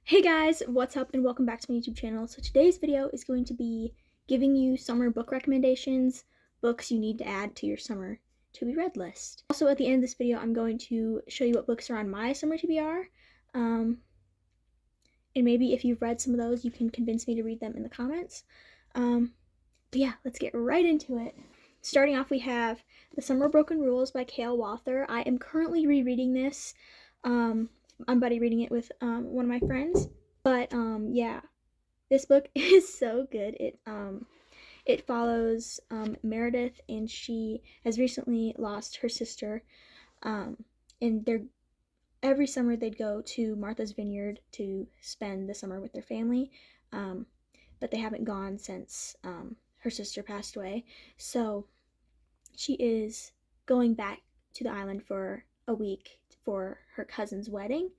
Hey guys, what's up and welcome back to my YouTube channel. So today's video is going to be giving you summer book recommendations, books you need to add to your summer to be read list. Also at the end of this video, I'm going to show you what books are on my summer TBR. And maybe if you've read some of those, you can convince me to read them in the comments. But yeah, let's get right into it. Starting off, we have The Summer Broken Rules by Kale Walther. I am currently rereading this. I'm buddy reading it with one of my friends, but yeah, this book is so good. It follows Meredith, and she has recently lost her sister, and every summer they'd go to Martha's Vineyard to spend the summer with their family, but they haven't gone since her sister passed away. So she is going back to the island for a week for her cousin's wedding,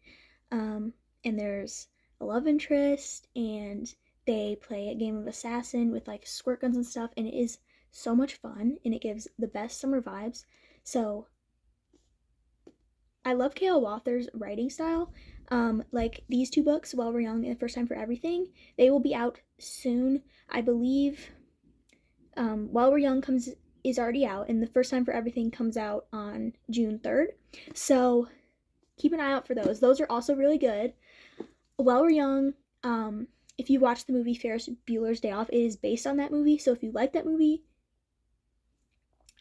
and there's a love interest, and they play a game of assassin with like squirt guns and stuff, and it is so much fun, and it gives the best summer vibes. So I love Kale Walther's writing style. Like these two books, While We're Young and The First Time for Everything, they will be out soon. I believe While We're Young is already out, and The First Time for Everything comes out on June 3rd. So keep an eye out for those. Those are also really good. While We're Young, if you watch the movie Ferris Bueller's Day Off, it is based on that movie. So if you like that movie,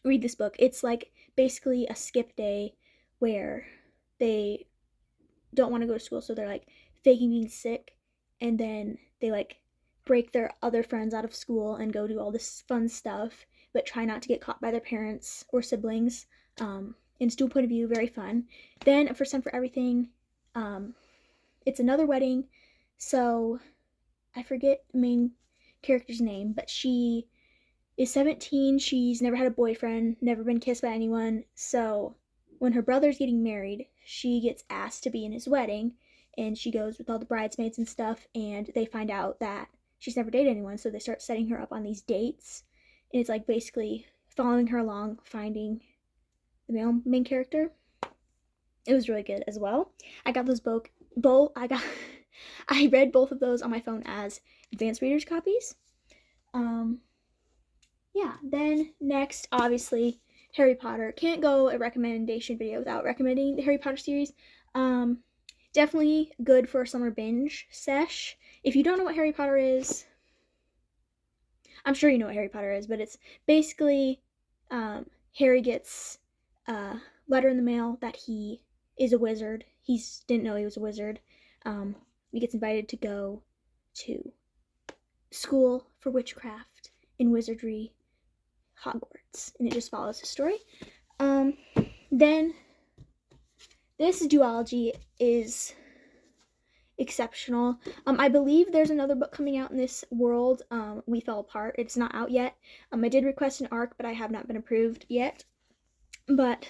read this book. It's like basically a skip day where they don't want to go to school, so they're like faking being sick, and then they like break their other friends out of school and go do all this fun stuff, but try not to get caught by their parents or siblings. In student point of view, very fun. Then First Time for Everything, it's another wedding, so I forget the main character's name, but she is 17, she's never had a boyfriend, never been kissed by anyone, so when her brother's getting married, she gets asked to be in his wedding, and she goes with all the bridesmaids and stuff, and they find out that she's never dated anyone, so they start setting her up on these dates, and it's like basically following her along, finding the main character. It was really good as well. I got those I read both of those on my phone as advanced readers copies. Yeah, then next, obviously, Harry Potter. Can't go a recommendation video without recommending the Harry Potter series. Definitely good for a summer binge sesh. If you don't know what Harry Potter is, I'm sure you know what Harry Potter is, but it's basically Harry gets a letter in the mail that he is a wizard. He didn't know he was a wizard. He gets invited to go to school for witchcraft and wizardry, Hogwarts, and it just follows his story. Then this duology is exceptional. I believe there's another book coming out in this world, We Fell Apart. It's not out yet. I did request an ARC, but I have not been approved yet. But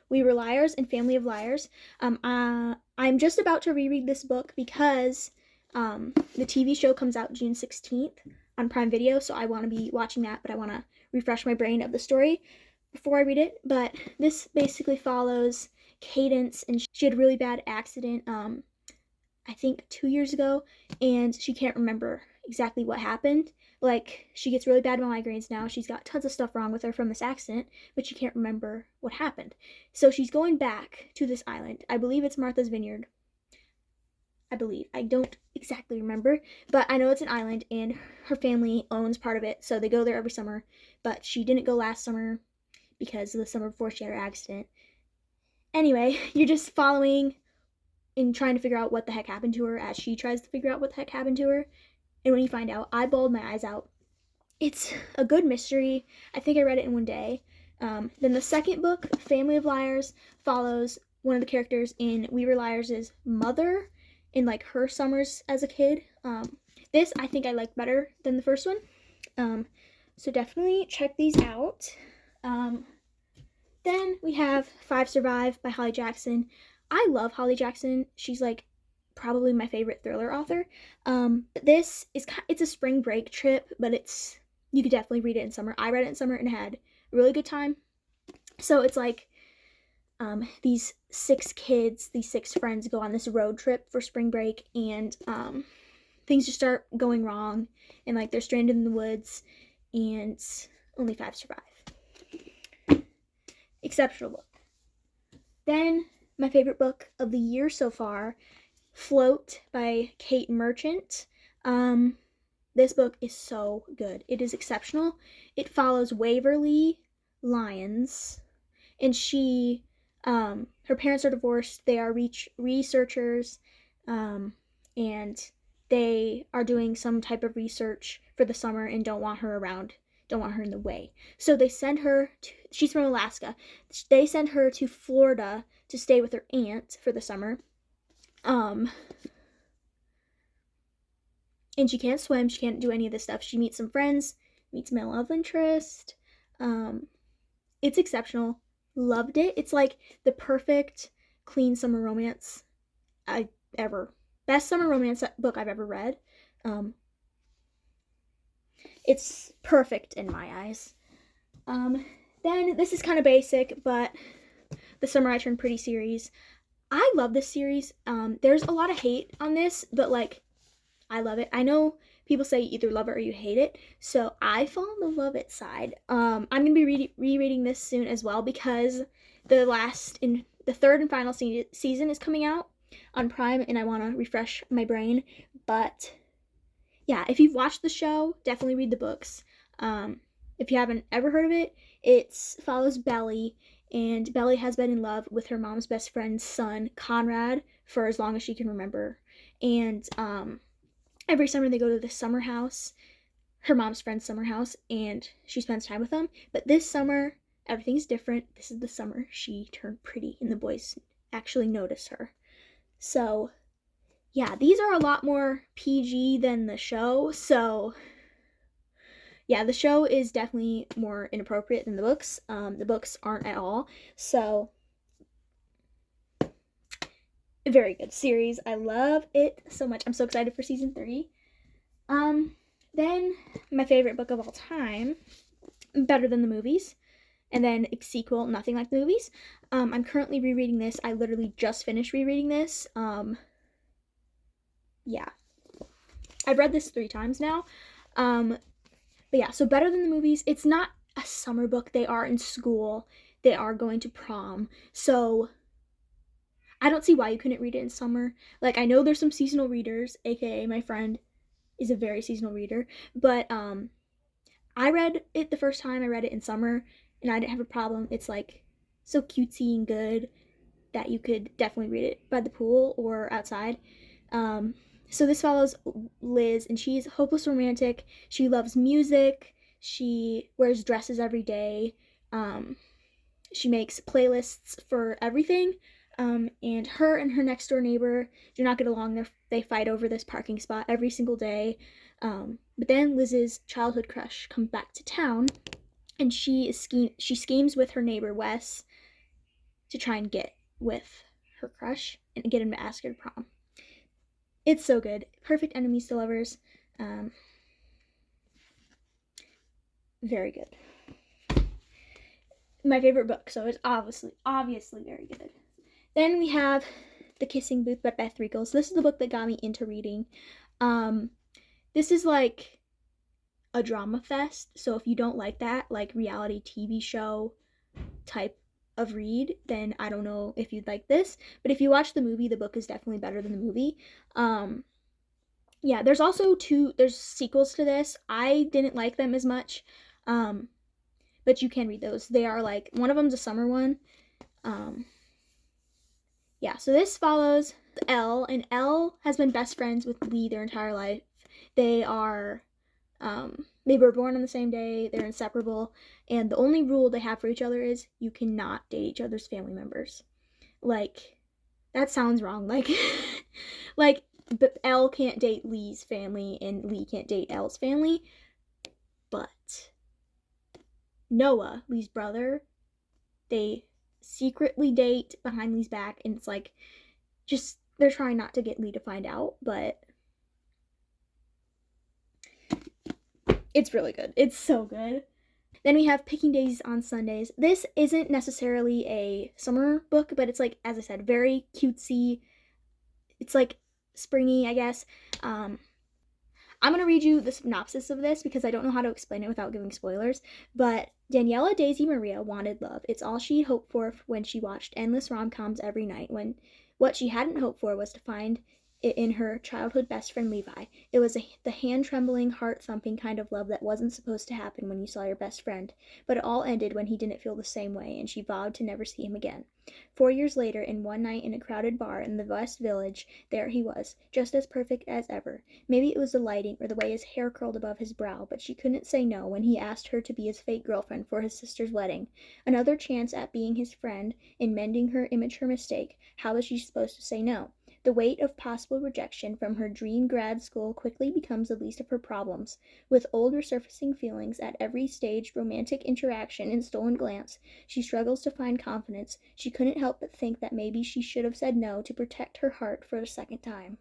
We Were Liars and Family of Liars. I'm just about to reread this book because the TV show comes out June 16th on Prime Video, so I want to be watching that, but I want to refresh my brain of the story before I read it. But this basically follows Cadence, and she had a really bad accident, I think 2 years ago, and she can't remember exactly what happened. Like, she gets really bad migraines now. She's got tons of stuff wrong with her from this accident, but she can't remember what happened. So she's going back to this island. I believe it's Martha's Vineyard. I don't exactly remember, but I know it's an island, and her family owns part of it, so they go there every summer, but she didn't go last summer because of the summer before she had her accident. Anyway, you're just following and trying to figure out what the heck happened to her as she tries to figure out what the heck happened to her. And when you find out, I bawled my eyes out. It's a good mystery. I think I read it in one day. Then the second book, Family of Liars, follows one of the characters in We Were Liars' mother in like her summers as a kid. This I think I like better than the first one. So definitely check these out. Then we have Five Survive by Holly Jackson. I love Holly Jackson. She's like probably my favorite thriller author. This is it's a spring break trip, but you could definitely read it in summer. I read it in summer and had a really good time. So it's like these 6 friends go on this road trip for spring break, and things just start going wrong, and like they're stranded in the woods, and only 5 survive. Exceptional book. Then my favorite book of the year so far, Float by Kate Merchant. This book is so good. It is exceptional. It follows Waverly Lyons, and her parents are divorced. They are researchers, and they are doing some type of research for the summer and don't want her around, don't want her in the way. So they send her she's from Alaska. They send her to Florida to stay with her aunt for the summer. And she can't swim, she can't do any of this stuff. She meets some friends, meets male love interest. It's exceptional. Loved it. It's like the perfect clean summer romance best summer romance book I've ever read. It's perfect in my eyes. Then this is kind of basic, but The Summer I Turned Pretty series. I love this series. There's a lot of hate on this, but like, I love it. I know people say you either love it or you hate it, so I fall on the love it side. I'm gonna be rereading this soon as well, because the third and final season is coming out on Prime, and I want to refresh my brain. But yeah, if you've watched the show, definitely read the books. If you haven't ever heard of it, it follows Belly, and Belly has been in love with her mom's best friend's son, Conrad, for as long as she can remember. And every summer they go to the summer house, her mom's friend's summer house, and she spends time with them. But this summer, everything's different. This is the summer she turned pretty, and the boys actually notice her. So yeah, these are a lot more PG than the show. So yeah, the show is definitely more inappropriate than the books. The books aren't at all. So a very good series. I love it so much. I'm so excited for season 3. Then my favorite book of all time, Better Than the Movies, and then a sequel, Nothing Like the Movies. I'm currently rereading this. I literally just finished rereading this. Yeah, I've read this 3 times now. But yeah, so Better Than the Movies, it's not a summer book. They are in school. They are going to prom. So I don't see why you couldn't read it in summer. Like, I know there's some seasonal readers, aka my friend is a very seasonal reader, but I read it the first time. I read it in summer, and I didn't have a problem. It's like so cutesy and good that you could definitely read it by the pool or outside. So this follows Liz, and she's a hopeless romantic. She loves music. She wears dresses every day. She makes playlists for everything. And her next door neighbor do not get along. They fight over this parking spot every single day. But then Liz's childhood crush comes back to town, and she schemes with her neighbor Wes to try and get with her crush and get him to ask her to prom. It's so good. Perfect enemies to lovers. Very good. My favorite book, so it's obviously very good. Then we have The Kissing Booth by Beth Reekles. This is the book that got me into reading. This is like a drama fest, so if you don't like that, like reality TV show type of read, then I don't know if you'd like this. But if you watch the movie, the book is definitely better than the movie. Yeah, there's also there's sequels to this. I didn't like them as much, but you can read those. They are like, one of them's a summer one. Yeah, so this follows Elle, and Elle has been best friends with Lee their entire life. They were born on the same day, they're inseparable, and the only rule they have for each other is you cannot date each other's family members. Like, that sounds wrong. Like, but Elle can't date Lee's family, and Lee can't date Elle's family. But Noah, Lee's brother, they secretly date behind Lee's back, and it's like, just, they're trying not to get Lee to find out, but it's really good. It's so good. Then we have Picking Daisies on Sundays. This isn't necessarily a summer book, but it's like, as I said, very cutesy. It's like springy, I guess. I'm going to read you the synopsis of this because I don't know how to explain it without giving spoilers. But Daniela Daisy Maria wanted love. It's all she hoped for when she watched endless rom-coms every night. When what she hadn't hoped for was to find it in her childhood best friend Levi. It was the hand-trembling, heart-thumping kind of love that wasn't supposed to happen when you saw your best friend. But it all ended when he didn't feel the same way, and she vowed to never see him again. 4 years later, in one night in a crowded bar in the West Village, there he was, just as perfect as ever. Maybe it was the lighting or the way his hair curled above his brow, but she couldn't say no when he asked her to be his fake girlfriend for his sister's wedding. Another chance at being his friend, in mending her immature mistake. How was she supposed to say no? The weight of possible rejection from her dream grad school quickly becomes the least of her problems. With old resurfacing feelings at every staged romantic interaction and stolen glance, she struggles to find confidence. She couldn't help but think that maybe she should have said no to protect her heart for the second time.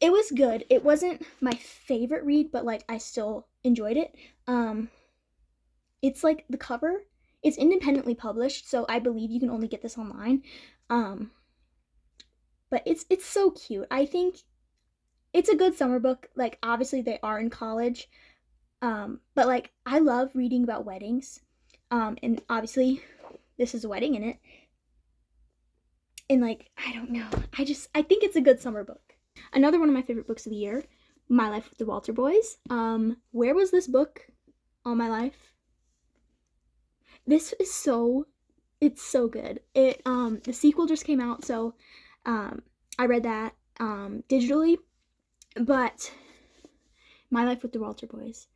It was good. It wasn't my favorite read, but like I still enjoyed it. It's like the cover. It's independently published, so I believe you can only get this online. But it's so cute. I think it's a good summer book. Like obviously they are in college, but like I love reading about weddings, and obviously this is a wedding in it. And like I don't know, I think it's a good summer book. Another one of my favorite books of the year, My Life with the Walter Boys. Where was this book all my life? This is it's so good. The sequel just came out, so I read that digitally, but My Life with the Walter Boys.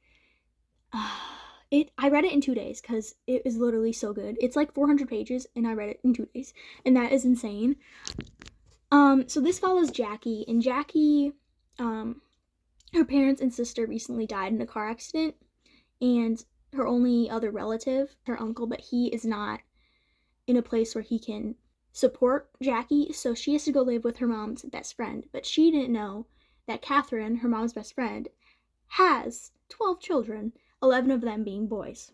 I read it in 2 days because it is literally so good. It's like 400 pages, and I read it in 2 days, and that is insane. So this follows Jackie, and Jackie, her parents and sister recently died in a car accident, and her only other relative, her uncle, but he is not in a place where he can support Jackie, so she has to go live with her mom's best friend. But she didn't know that Catherine, her mom's best friend, has 12 children, 11 of them being boys.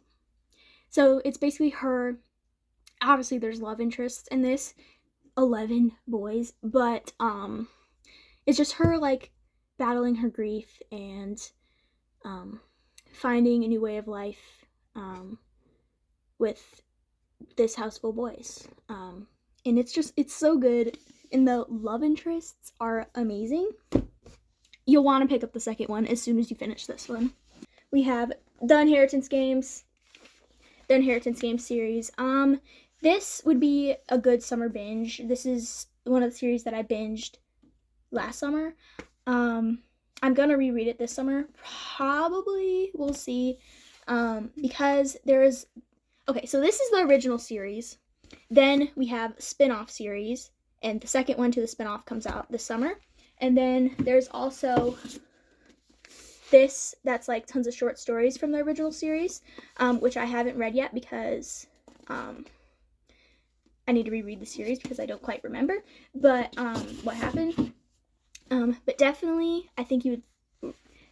So it's basically her, obviously there's love interests in this, 11 boys, but it's just her like battling her grief and finding a new way of life with this house full of boys. And it's so good, and the love interests are amazing. You'll want to pick up the second one as soon as you finish this one. We have The Inheritance Games series. This would be a good summer binge. This is one of the series that I binged last summer. I'm gonna reread it this summer. Probably, we'll see. Because okay, so this is the original series. Then we have spin-off series, and the second one to the spin-off comes out this summer. And then there's also this that's like tons of short stories from the original series, which I haven't read yet because I need to reread the series because I don't quite remember what happened. But definitely, I think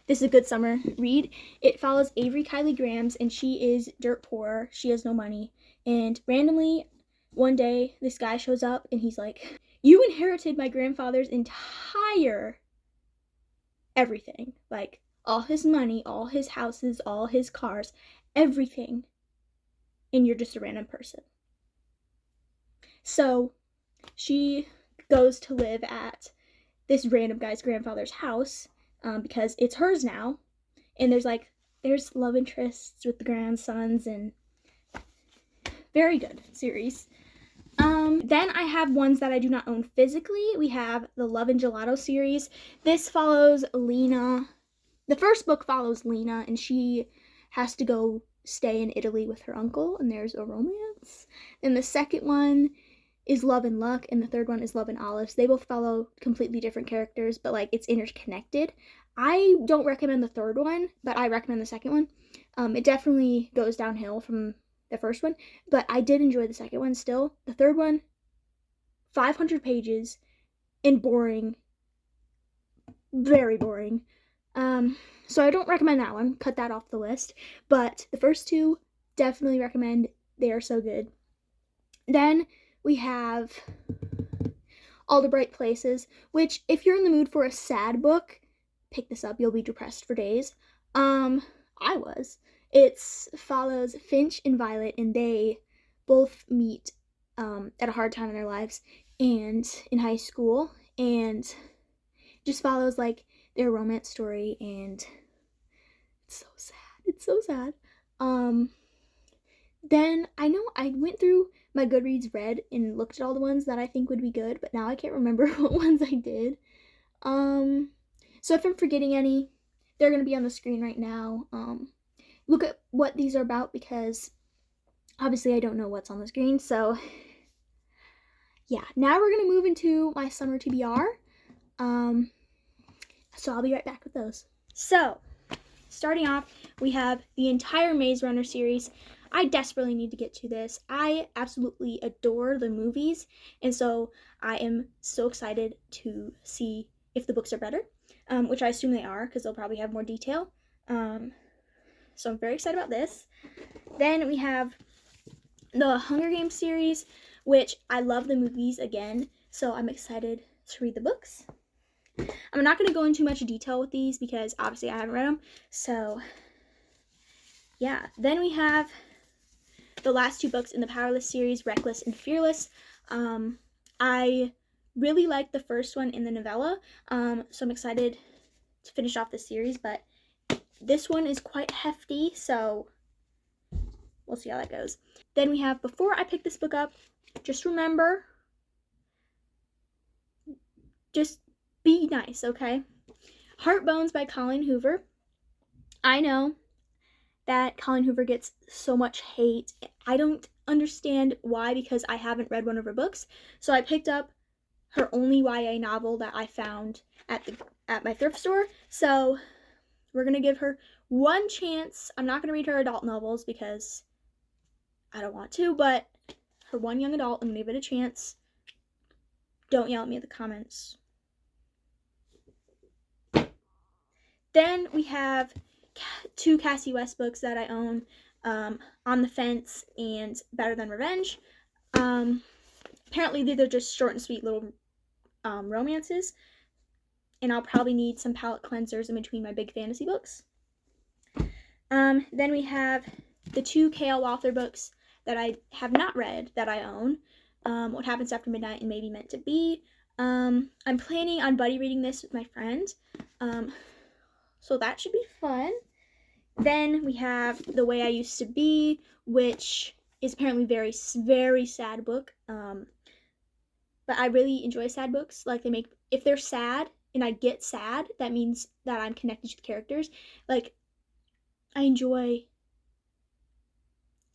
this is a good summer read. It follows Avery Kylie Grams, and she is dirt poor. She has no money. And randomly, one day, this guy shows up, and he's like, "You inherited my grandfather's entire everything. Like, all his money, all his houses, all his cars, everything. And you're just a random person." So she goes to live at this random guy's grandfather's house because it's hers now. And there's love interests with the grandsons, and very good series. Then I have ones that I do not own physically. We have the Love and Gelato series. This follows Lena. The first book follows Lena, and she has to go stay in Italy with her uncle, and there's a romance. And the second one is Love and Luck, and the third one is Love and Olives. They both follow completely different characters, but like it's interconnected. I don't recommend the third one, but I recommend the second one. It definitely goes downhill from the first one, but I did enjoy the second one still. The third one, 500 pages and boring. Very boring. So I don't recommend that one. Cut that off the list. But the first two, definitely recommend. They are so good. Then we have All the Bright Places, which if you're in the mood for a sad book, pick this up. You'll be depressed for days. I was. It follows Finch and Violet, and they both meet at a hard time in their lives and in high school, and just follows like their romance story, and it's so sad. It's so sad. Then I know I went through my Goodreads read and looked at all the ones that I think would be good, but now I can't remember what ones I did. So if I'm forgetting any, they're gonna be on the screen right now. Look at what these are about, because obviously I don't know what's on the screen. So yeah, now we're gonna move into my summer TBR. So I'll be right back with those. So starting off, we have the entire Maze Runner series. I desperately need to get to this. I absolutely adore the movies, and so I am so excited to see if the books are better, which I assume they are, because they'll probably have more detail. So I'm very excited about this. Then we have the Hunger Games series, which I love the movies again, so I'm excited to read the books. I'm not going to go into much detail with these because obviously I haven't read them. So yeah, then we have the last two books in the Powerless series, Reckless and Fearless. I really liked the first one in the novella, so I'm excited to finish off the series, but this one is quite hefty, so we'll see how that goes. Then we have, before I pick this book up, just remember, just be nice, okay? Heart Bones by Colleen Hoover. I know that Colleen Hoover gets so much hate. I don't understand why, because I haven't read one of her books. So I picked up her only YA novel that I found at my thrift store. So we're going to give her one chance. I'm not going to read her adult novels because I don't want to, but her one young adult, I'm going to give it a chance. Don't yell at me in the comments. Then we have two Cassie West books that I own, On the Fence and Better Than Revenge. Apparently they're just short and sweet little romances, and I'll probably need some palette cleansers in between my big fantasy books. Then we have the two K.L. Walther books that I have not read that I own, What Happens After Midnight and Maybe Meant to Be. I'm planning on buddy reading this with my friend, so that should be fun. Then we have The Way I Used to Be, which is apparently very, very sad book. But I really enjoy sad books. Like, if they're sad and I get sad, that means that I'm connected to the characters. Like, I don't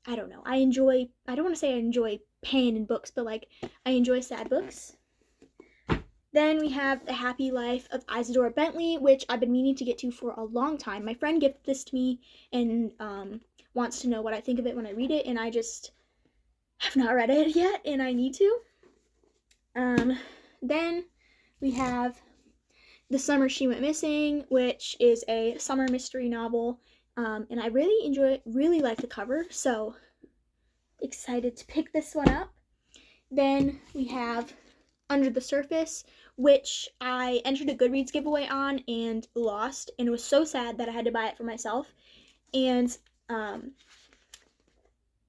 want to say I enjoy pain in books, but like, I enjoy sad books. Then we have The Happy Life of Isadora Bentley, which I've been meaning to get to for a long time. My friend gifted this to me and wants to know what I think of it when I read it, and I just have not read it yet, and I need to. Then we have The Summer She Went Missing, which is a summer mystery novel, and I really like the cover, so excited to pick this one up. Then we have Under the Surface, which I entered a Goodreads giveaway on and lost, and it was so sad that I had to buy it for myself. And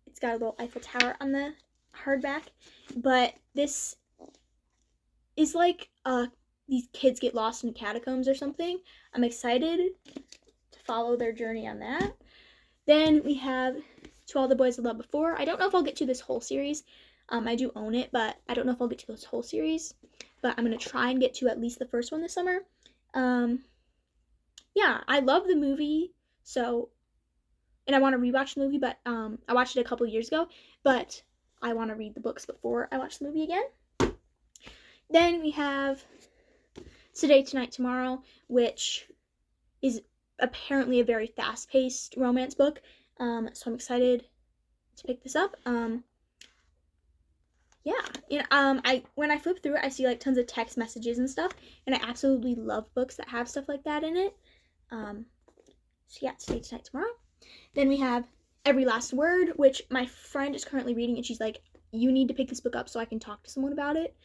it's got a little Eiffel Tower on the hardback, but this is like these kids get lost in catacombs or something. I'm excited to follow their journey on that. Then we have To All the Boys I Loved Before. I don't know if I'll get to this whole series. I do own it, but I don't know if I'll get to this whole series. But I'm going to try and get to at least the first one this summer. Yeah, I love the movie, and I want to rewatch the movie, but I watched it a couple years ago, but I want to read the books before I watch the movie again. Then we have Today, Tonight, Tomorrow, which is apparently a very fast-paced romance book, so I'm excited to pick this up. Yeah, and when I flip through it, I see like tons of text messages and stuff, and I absolutely love books that have stuff like that in it. So yeah, stay tonight tomorrow. Then we have Every Last Word, which my friend is currently reading, and she's like, you need to pick this book up so I can talk to someone about it.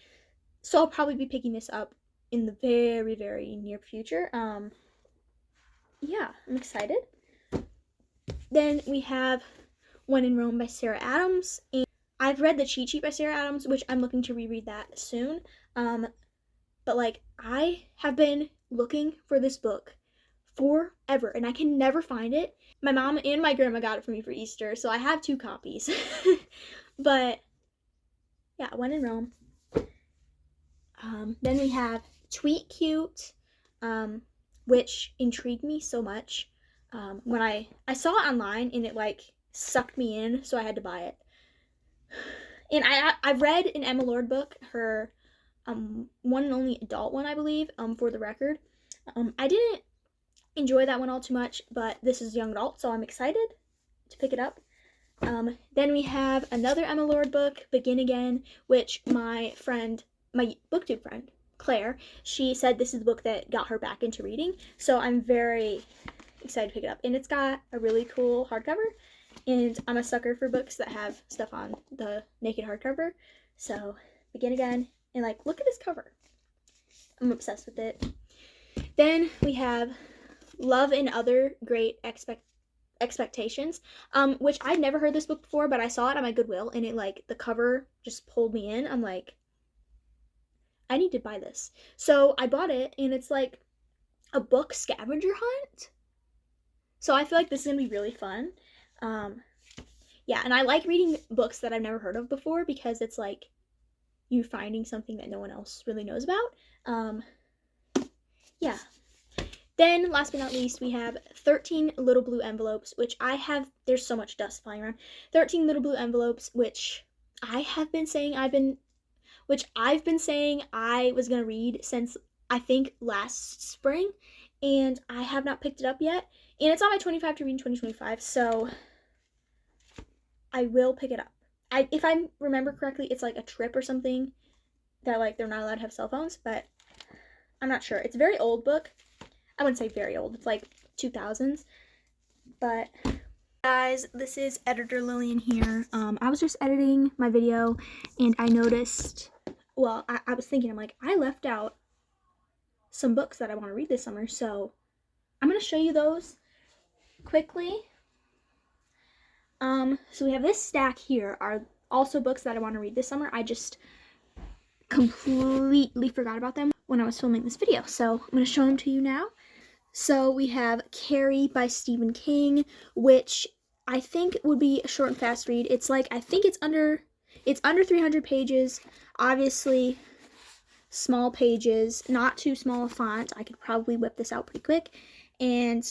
So I'll probably be picking this up in the very, very near future. Yeah, I'm excited. Then we have When in Rome by Sarah Adams. And I've read The Cheat Sheet by Sarah Adams, which I'm looking to reread that soon. But like, I have been looking for this book forever and I can never find it. My mom and my grandma got it for me for Easter, so I have 2 copies. But yeah, When in Rome. Then we have Tweet Cute, which intrigued me so much. When I saw it online and it like sucked me in, so I had to buy it. And I read an Emma Lord book, her one and only adult one, I believe, for the record. I didn't enjoy that one all too much, but this is young adult, so I'm excited to pick it up. Then we have another Emma Lord book, Begin Again, which my booktube friend, Claire, she said this is the book that got her back into reading, so I'm very excited to pick it up. And it's got a really cool hardcover, and I'm a sucker for books that have stuff on the naked hardcover, so Begin Again. And like, look at this cover. I'm obsessed with it. Then we have Love and Other Great Expectations, which I'd never heard this book before, but I saw it on my Goodwill, and it like, the cover just pulled me in. I'm like, I need to buy this. So I bought it, and it's like a book scavenger hunt. So I feel like this is gonna be really fun. Yeah, and I like reading books that I've never heard of before because it's like you finding something that no one else really knows about. Yeah. Then, last but not least, we have 13 Little Blue Envelopes, which there's so much dust flying around. 13 Little Blue Envelopes, which I've been saying I was going to read since, I think, last spring, and I have not picked it up yet. And it's on my 25 to read in 2025, so I will pick it up. If I remember correctly, it's like a trip or something that like they're not allowed to have cell phones, but I'm not sure. It's a very old book. I wouldn't say very old. It's like 2000s. But guys, this is Editor Lillian here. I was just editing my video and I noticed, well, I was thinking, I'm like, I left out some books that I want to read this summer, so I'm going to show you those quickly. So we have this stack here are also books that I want to read this summer. I just completely forgot about them when I was filming this video, so I'm going to show them to you now. So we have Carrie by Stephen King, which I think would be a short and fast read. It's like, I think it's under 300 pages, obviously small pages, not too small a font. I could probably whip this out pretty quick. And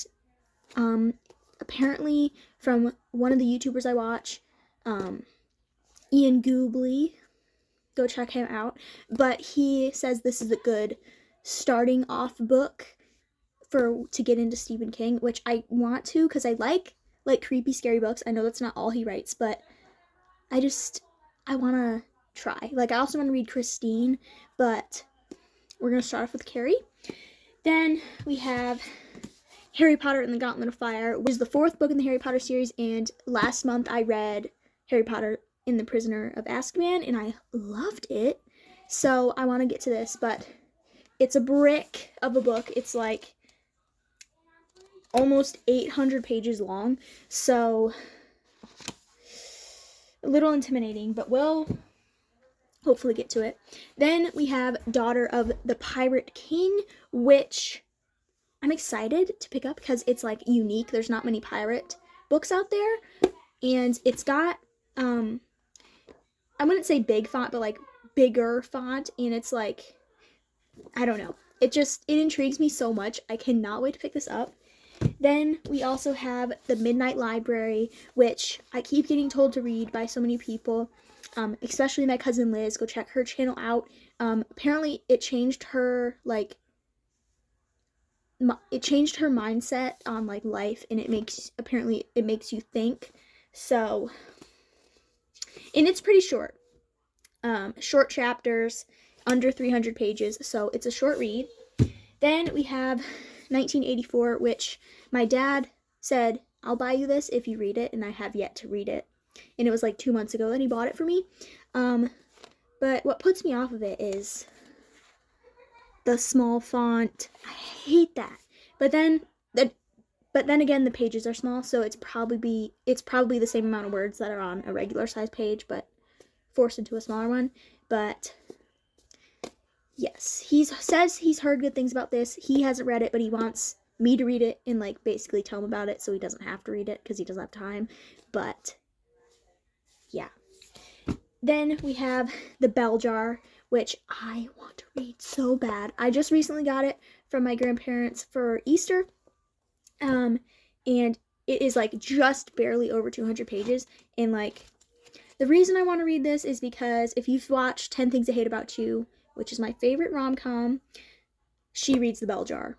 apparently from one of the YouTubers I watch, Ian Goobley, go check him out, but he says this is a good starting off book to get into Stephen King, which I want to, because I like creepy, scary books. I know that's not all he writes, but I want to try. Like, I also want to read Christine, but we're going to start off with Carrie. Then we have Harry Potter and the Gauntlet of Fire, which is the 4th book in the Harry Potter series, and last month I read Harry Potter and the Prisoner of Azkaban, and I loved it, so I want to get to this, but it's a brick of a book. It's like almost 800 pages long, so a little intimidating, but we'll hopefully get to it. Then we have Daughter of the Pirate King, which I'm excited to pick up because it's like unique. There's not many pirate books out there, and it's got I wouldn't say big font, but like bigger font, and it's like, I don't know, it intrigues me so much. I cannot wait to pick this up. Then we also have The Midnight Library, which I keep getting told to read by so many people, especially my cousin Liz. Go check her channel out. Apparently it changed her mindset on like life, and it makes you think. So, and it's pretty short. Short chapters, under 300 pages, so it's a short read. Then we have 1984, which my dad said, I'll buy you this if you read it, and I have yet to read it. And it was like 2 months ago that he bought it for me. But what puts me off of it is the small font. I hate that. But then again, the pages are small, so it's probably the same amount of words that are on a regular size page, but forced into a smaller one. But yes, he says he's heard good things about this. He hasn't read it, but he wants me to read it and like basically tell him about it so he doesn't have to read it because he doesn't have time. But yeah. Then we have The Bell Jar, which I want to read so bad. I just recently got it from my grandparents for Easter. And it is like just barely over 200 pages. And like, the reason I want to read this is because if you've watched 10 Things I Hate About You, which is my favorite rom-com, she reads The Bell Jar.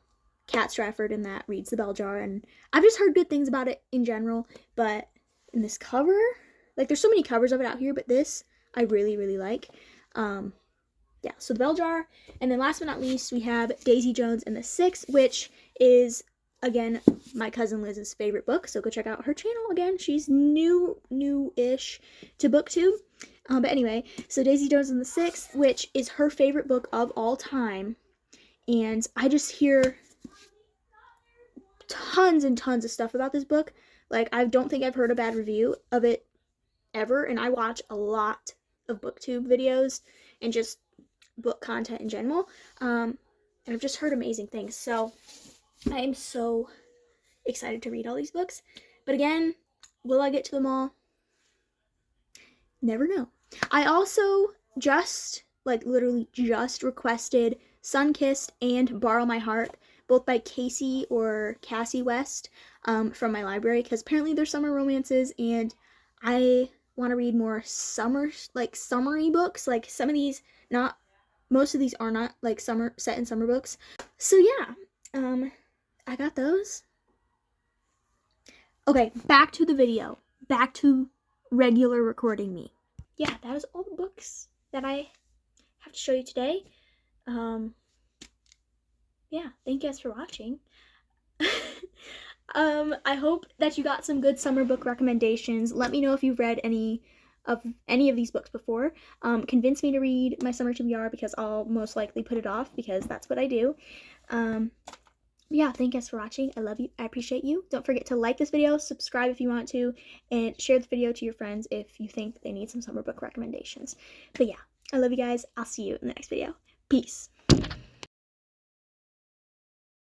Kat Stratford in that reads The Bell Jar, and I've just heard good things about it in general, but in this cover, like there's so many covers of it out here, but this I really, really like. Yeah, so The Bell Jar, and then last but not least, we have Daisy Jones and the Six, which is, again, my cousin Liz's favorite book, so go check out her channel. Again, she's new-ish to BookTube. But anyway, so Daisy Jones and the Six, which is her favorite book of all time, and I just hear tons and tons of stuff about this book. Like, I don't think I've heard a bad review of it ever, and I watch a lot of BookTube videos and just book content in general, and I've just heard amazing things, so I am so excited to read all these books. But again, will I get to them all? Never know. I also literally just requested Sunkissed and Borrow My Heart, both by Cassie West, from my library, because apparently they're summer romances, and I want to read more summery books. Like most of these are not like set in summer books. So yeah, I got those. Okay, back to the video. Back to regular recording me. Yeah, that is all the books that I have to show you today. Yeah, thank you guys for watching. I hope that you got some good summer book recommendations. Let me know if you've read any of these books before. Convince me to read my summer TBR, because I'll most likely put it off, because that's what I do. Yeah, thank you guys for watching. I love you. I appreciate you. Don't forget to like this video, subscribe if you want to, and share the video to your friends if you think they need some summer book recommendations. But yeah, I love you guys. I'll see you in the next video. Peace.